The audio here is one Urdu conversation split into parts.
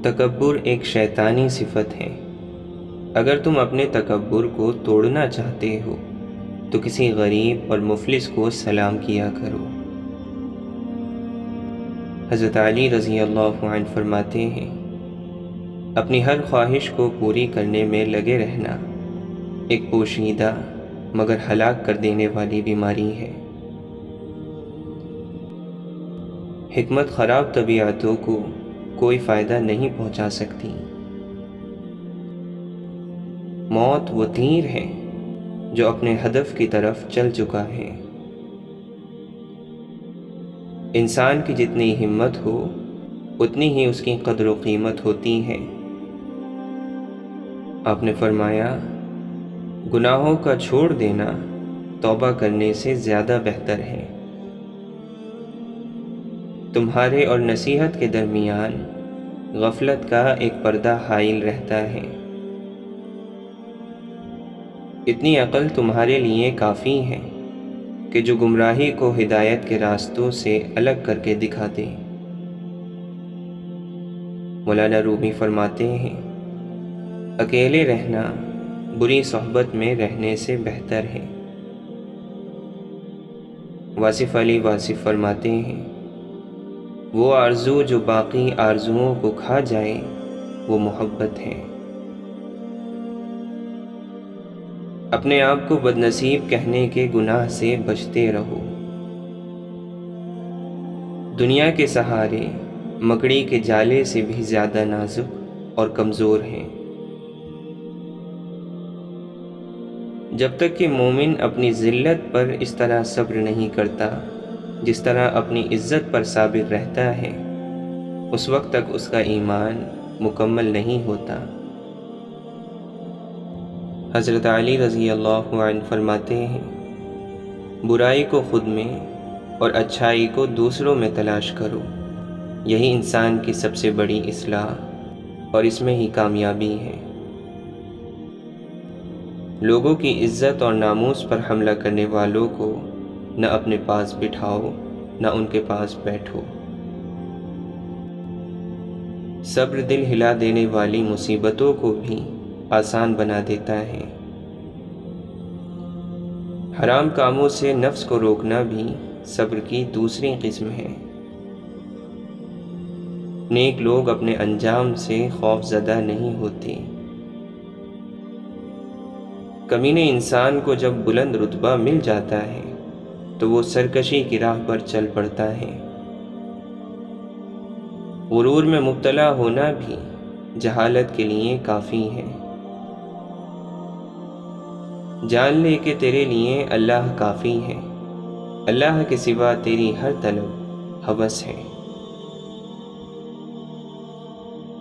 تکبر ایک شیطانی صفت ہے۔ اگر تم اپنے تکبر کو توڑنا چاہتے ہو تو کسی غریب اور مفلس کو سلام کیا کرو۔ حضرت علی رضی اللہ عنہ فرماتے ہیں، اپنی ہر خواہش کو پوری کرنے میں لگے رہنا ایک پوشیدہ مگر ہلاک کر دینے والی بیماری ہے۔ حکمت خراب طبیعتوں کو کوئی فائدہ نہیں پہنچا سکتی۔ موت وہ تیر ہے جو اپنے ہدف کی طرف چل چکا ہے۔ انسان کی جتنی ہمت ہو اتنی ہی اس کی قدر و قیمت ہوتی ہے۔ آپ نے فرمایا، گناہوں کا چھوڑ دینا توبہ کرنے سے زیادہ بہتر ہے۔ تمہارے اور نصیحت کے درمیان غفلت کا ایک پردہ حائل رہتا ہے۔ اتنی عقل تمہارے لیے کافی ہے کہ جو گمراہی کو ہدایت کے راستوں سے الگ کر کے دکھا دے۔ مولانا رومی فرماتے ہیں، اکیلے رہنا بری صحبت میں رہنے سے بہتر ہے۔ واصف علی واصف فرماتے ہیں، وہ آرزو جو باقی آرزوؤں کو کھا جائے وہ محبت ہے۔ اپنے آپ کو بدنصیب کہنے کے گناہ سے بچتے رہو۔ دنیا کے سہارے مکڑی کے جالے سے بھی زیادہ نازک اور کمزور ہیں۔ جب تک کہ مومن اپنی ذلت پر اس طرح صبر نہیں کرتا جس طرح اپنی عزت پر صابر رہتا ہے، اس وقت تک اس کا ایمان مکمل نہیں ہوتا۔ حضرت علی رضی اللہ عنہ فرماتے ہیں، برائی کو خود میں اور اچھائی کو دوسروں میں تلاش کرو، یہی انسان کی سب سے بڑی اصلاح اور اس میں ہی کامیابی ہے۔ لوگوں کی عزت اور ناموس پر حملہ کرنے والوں کو نہ اپنے پاس بٹھاؤ نہ ان کے پاس بیٹھو۔ صبر دل ہلا دینے والی مصیبتوں کو بھی آسان بنا دیتا ہے۔ حرام کاموں سے نفس کو روکنا بھی صبر کی دوسری قسم ہے۔ نیک لوگ اپنے انجام سے خوف زدہ نہیں ہوتے۔ کمینے انسان کو جب بلند رتبہ مل جاتا ہے تو وہ سرکشی کی راہ پر چل پڑتا ہے۔ غرور میں مبتلا ہونا بھی جہالت کے لیے کافی ہے۔ جان لے کہ تیرے لیے اللہ کافی ہے، اللہ کے سوا تیری ہر طلب ہوس ہے۔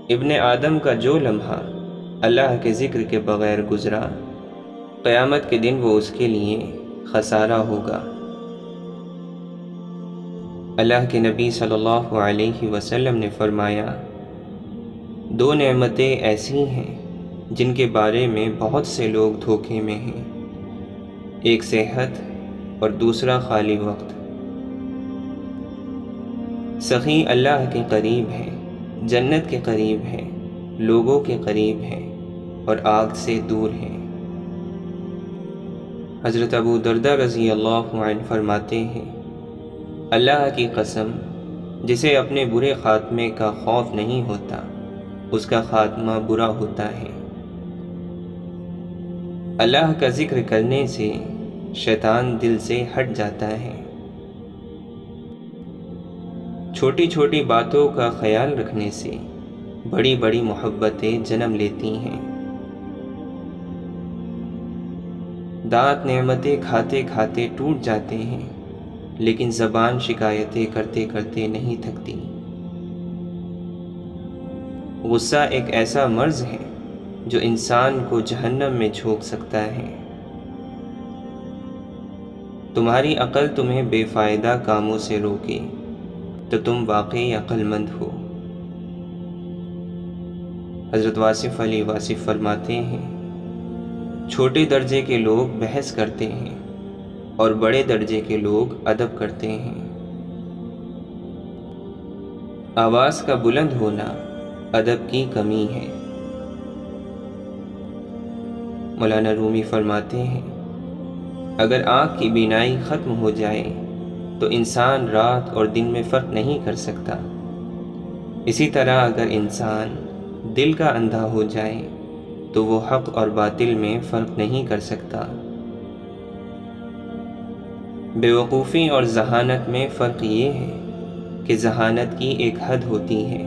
ابن آدم کا جو لمحہ اللہ کے ذکر کے بغیر گزرا، قیامت کے دن وہ اس کے لیے خسارہ ہوگا۔ اللہ کے نبی صلی اللہ علیہ وسلم نے فرمایا، دو نعمتیں ایسی ہیں جن کے بارے میں بہت سے لوگ دھوکے میں ہیں، ایک صحت اور دوسرا خالی وقت۔ سخی اللہ کے قریب ہے، جنت کے قریب ہے، لوگوں کے قریب ہے اور آگ سے دور ہے۔ حضرت ابو درداء رضی اللہ عنہ فرماتے ہیں، اللہ کی قسم، جسے اپنے برے خاتمے کا خوف نہیں ہوتا اس کا خاتمہ برا ہوتا ہے۔ اللہ کا ذکر کرنے سے شیطان دل سے ہٹ جاتا ہے۔ چھوٹی چھوٹی باتوں کا خیال رکھنے سے بڑی بڑی محبتیں جنم لیتی ہیں۔ دانت نعمتیں کھاتے کھاتے ٹوٹ جاتے ہیں، لیکن زبان شکایتیں کرتے کرتے نہیں تھکتی۔ غصہ ایک ایسا مرض ہے جو انسان کو جہنم میں جھونک سکتا ہے۔ تمہاری عقل تمہیں بے فائدہ کاموں سے روکے تو تم واقعی عقل مند ہو۔ حضرت واصف علی واصف فرماتے ہیں، چھوٹے درجے کے لوگ بحث کرتے ہیں اور بڑے درجے کے لوگ ادب کرتے ہیں۔ آواز کا بلند ہونا ادب کی کمی ہے۔ مولانا رومی فرماتے ہیں، اگر آنکھ کی بینائی ختم ہو جائے تو انسان رات اور دن میں فرق نہیں کر سکتا۔ اسی طرح اگر انسان دل کا اندھا ہو جائے تو وہ حق اور باطل میں فرق نہیں کر سکتا۔ بیوقوفی اور ذہانت میں فرق یہ ہے کہ ذہانت کی ایک حد ہوتی ہے۔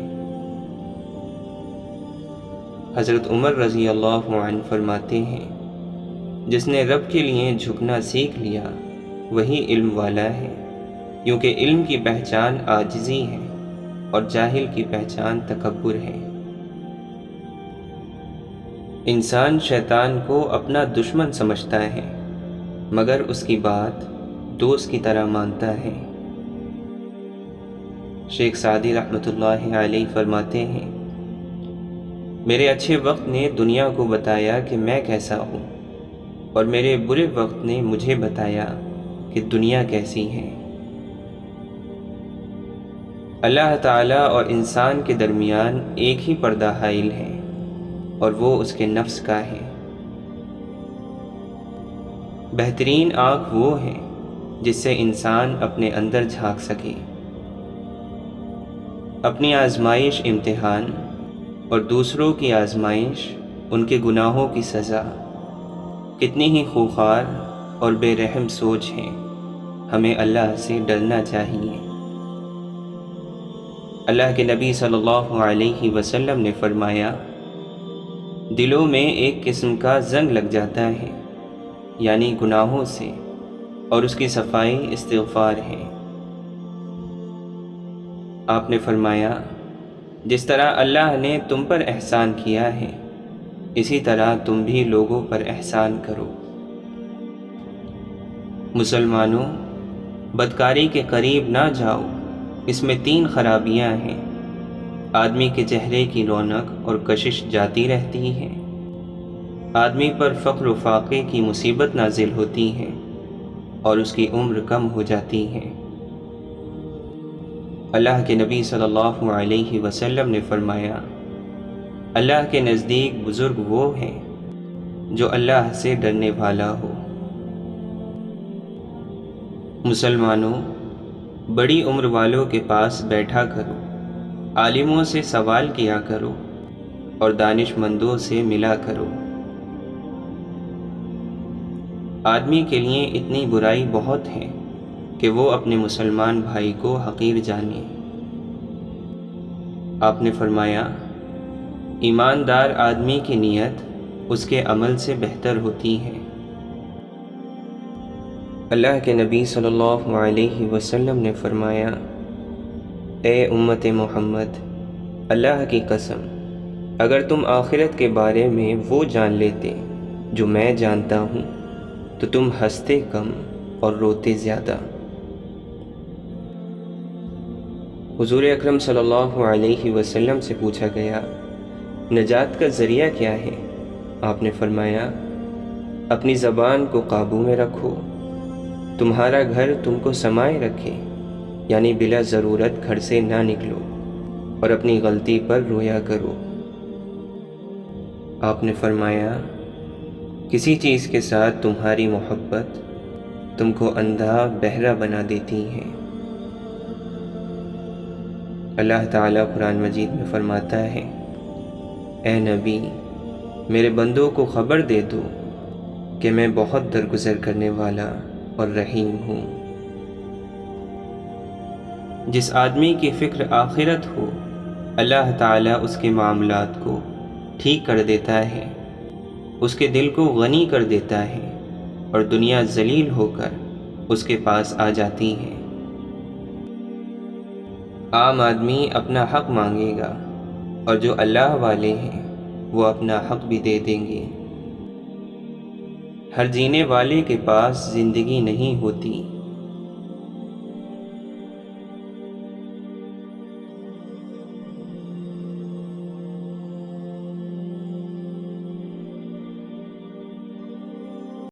حضرت عمر رضی اللہ عنہ فرماتے ہیں، جس نے رب کے لیے جھکنا سیکھ لیا وہی علم والا ہے، کیونکہ علم کی پہچان عاجزی ہے اور جاہل کی پہچان تکبر ہے۔ انسان شیطان کو اپنا دشمن سمجھتا ہے مگر اس کی بات دوست کی طرح مانتا ہے۔ شیخ سعدی رحمۃ اللہ علیہ فرماتے ہیں، میرے اچھے وقت نے دنیا کو بتایا کہ میں کیسا ہوں، اور میرے برے وقت نے مجھے بتایا کہ دنیا کیسی ہے۔ اللہ تعالیٰ اور انسان کے درمیان ایک ہی پردہ حائل ہے اور وہ اس کے نفس کا ہے۔ بہترین آنکھ وہ ہے جس سے انسان اپنے اندر جھانک سکے۔ اپنی آزمائش امتحان اور دوسروں کی آزمائش ان کے گناہوں کی سزا، کتنی ہی خوخار اور بے رحم سوچ ہے۔ ہمیں اللہ سے ڈرنا چاہیے۔ اللہ کے نبی صلی اللہ علیہ وسلم نے فرمایا، دلوں میں ایک قسم کا زنگ لگ جاتا ہے، یعنی گناہوں سے، اور اس کی صفائی استغفار ہے۔ آپ نے فرمایا، جس طرح اللہ نے تم پر احسان کیا ہے اسی طرح تم بھی لوگوں پر احسان کرو۔ مسلمانوں، بدکاری کے قریب نہ جاؤ، اس میں 3 خرابیاں ہیں۔ آدمی کے چہرے کی رونق اور کشش جاتی رہتی ہے، آدمی پر فقر و فاقے کی مصیبت نازل ہوتی ہے اور اس کی عمر کم ہو جاتی ہے۔ اللہ کے نبی صلی اللہ علیہ وسلم نے فرمایا، اللہ کے نزدیک بزرگ وہ ہے جو اللہ سے ڈرنے والا ہو۔ مسلمانوں، بڑی عمر والوں کے پاس بیٹھا کرو، عالموں سے سوال کیا کرو اور دانش مندوں سے ملا کرو۔ آدمی کے لیے اتنی برائی بہت ہے کہ وہ اپنے مسلمان بھائی کو حقیر جانے۔ آپ نے فرمایا، ایماندار آدمی کی نیت اس کے عمل سے بہتر ہوتی ہے۔ اللہ کے نبی صلی اللہ علیہ وسلم نے فرمایا، اے امت محمد، اللہ کی قسم، اگر تم آخرت کے بارے میں وہ جان لیتے جو میں جانتا ہوں تو تم ہنستے کم اور روتے زیادہ۔ حضور اکرم صلی اللہ علیہ وسلم سے پوچھا گیا، نجات کا ذریعہ کیا ہے؟ آپ نے فرمایا، اپنی زبان کو قابو میں رکھو، تمہارا گھر تم کو سمائے رکھے، یعنی بلا ضرورت گھر سے نہ نکلو، اور اپنی غلطی پر رویا کرو۔ آپ نے فرمایا، کسی چیز کے ساتھ تمہاری محبت تم کو اندھا بہرا بنا دیتی ہے۔ اللہ تعالیٰ قرآن مجید میں فرماتا ہے، اے نبی، میرے بندوں کو خبر دے دو کہ میں بہت درگزر کرنے والا اور رحیم ہوں۔ جس آدمی کی فکر آخرت ہو، اللہ تعالیٰ اس کے معاملات کو ٹھیک کر دیتا ہے، اس کے دل کو غنی کر دیتا ہے، اور دنیا ذلیل ہو کر اس کے پاس آ جاتی ہے۔ عام آدمی اپنا حق مانگے گا، اور جو اللہ والے ہیں وہ اپنا حق بھی دے دیں گے۔ ہر جینے والے کے پاس زندگی نہیں ہوتی،